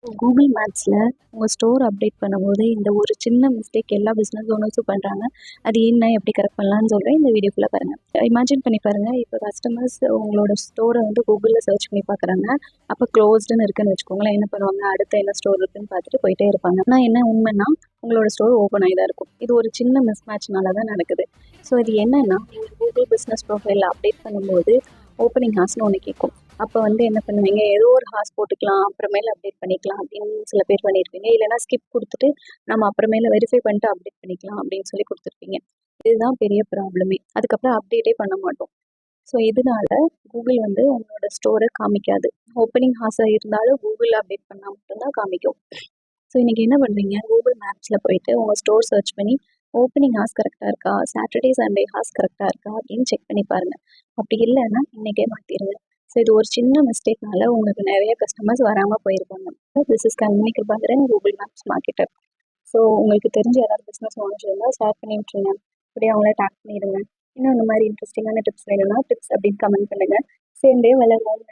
Google மேப்ஸில் உங்கள் store update பண்ணும்போது இந்த ஒரு சின்ன மிஸ்டேக் எல்லா பிஸ்னஸ் ஓனர்ஸும் பண்ணுறாங்க. அது என்ன எப்படி கரெக்ட் பண்ணலான்னு சொல்கிறேன், இந்த வீடியோக்குள்ளே பாருங்கள். இமேஜின் பண்ணி பாருங்கள், இப்போ கஸ்டமர்ஸ் உங்களோட ஸ்டோரை வந்து கூகுளில் சர்ச் பண்ணி பார்க்குறாங்க. அப்போ க்ளோஸ்டுன்னு இருக்குன்னு வச்சுக்கோங்களேன். என்ன பண்ணுவாங்க, அடுத்த என்ன ஸ்டோர் இருக்குன்னு பார்த்துட்டு போயிட்டே இருப்பாங்க. ஆனால் என்ன உண்மைன்னா உங்களோட ஸ்டோர் ஓப்பன் ஆகி தான் இருக்கும். இது ஒரு சின்ன மிஸ் மேட்ச்னால தான் நடக்குது. ஸோ இது என்னென்னா, நீங்கள் கூகுள் பிஸ்னஸ் ப்ரொஃபைலில் அப்டேட் பண்ணும்போது ஓப்பனிங் ஹார்ஸ்னு ஒன்று கேட்கும். அப்போ வந்து என்ன பண்ணுவீங்க, ஏதோ ஒரு ஹார்ஸ் போட்டுக்கலாம், அப்புறமேல அப்டேட் பண்ணிக்கலாம் அப்படின்னு சில பேர் பண்ணியிருப்பீங்க. இல்லைனா ஸ்கிப் கொடுத்துட்டு நம்ம அப்புறமேல வெரிஃபை பண்ணிட்டு அப்டேட் பண்ணிக்கலாம் அப்படின்னு சொல்லி கொடுத்துருப்பீங்க. இதுதான் பெரிய ப்ராப்ளமே. அதுக்கப்புறம் அப்டேட்டே பண்ண மாட்டோம். ஸோ இதனால கூகுள் வந்து உங்களோட ஸ்டோரை காமிக்காது. ஓப்பனிங் ஹார்ஸாக இருந்தாலும் கூகுள் அப்டேட் பண்ணால் மட்டும்தான் காமிக்கும். ஸோ இன்றைக்கி என்ன பண்ணுறீங்க, கூகுள் மேப்ஸில் போயிட்டு உங்கள் ஸ்டோர் சர்ச் பண்ணி ஓப்பனிங் ஹார்ஸ் கரெக்டாக இருக்கா, சாட்டர்டே சண்டே ஹார்ஸ் கரெக்டாக இருக்கா அப்படின்னு செக் பண்ணி பாருங்கள். அப்படி இல்லைன்னா இன்றைக்கே மாற்றிடுங்க. ஸோ இது ஒரு சின்ன மிஸ்டேக்னால உங்களுக்கு நிறைய கஸ்டமர்ஸ் வராமல் போயிருப்பாங்க. This is Kalyani Kirubakaran, Google maps marketer. So உங்களுக்கு தெரிஞ்ச யாராவது பிஸ்னஸ் ஓனர்ஸ் இருந்தால் ஷேர் பண்ணி விட்டுருங்க. அப்படியே அவங்கள டேக் பண்ணிடுங்க. இன்னும் இந்த மாதிரி இன்ட்ரெஸ்டிங்கான டிப்ஸ் வேணும்னா டிப்ஸ் அப்படின்னு கமெண்ட் பண்ணுங்கள். சேர்ந்தே வளருவோம்.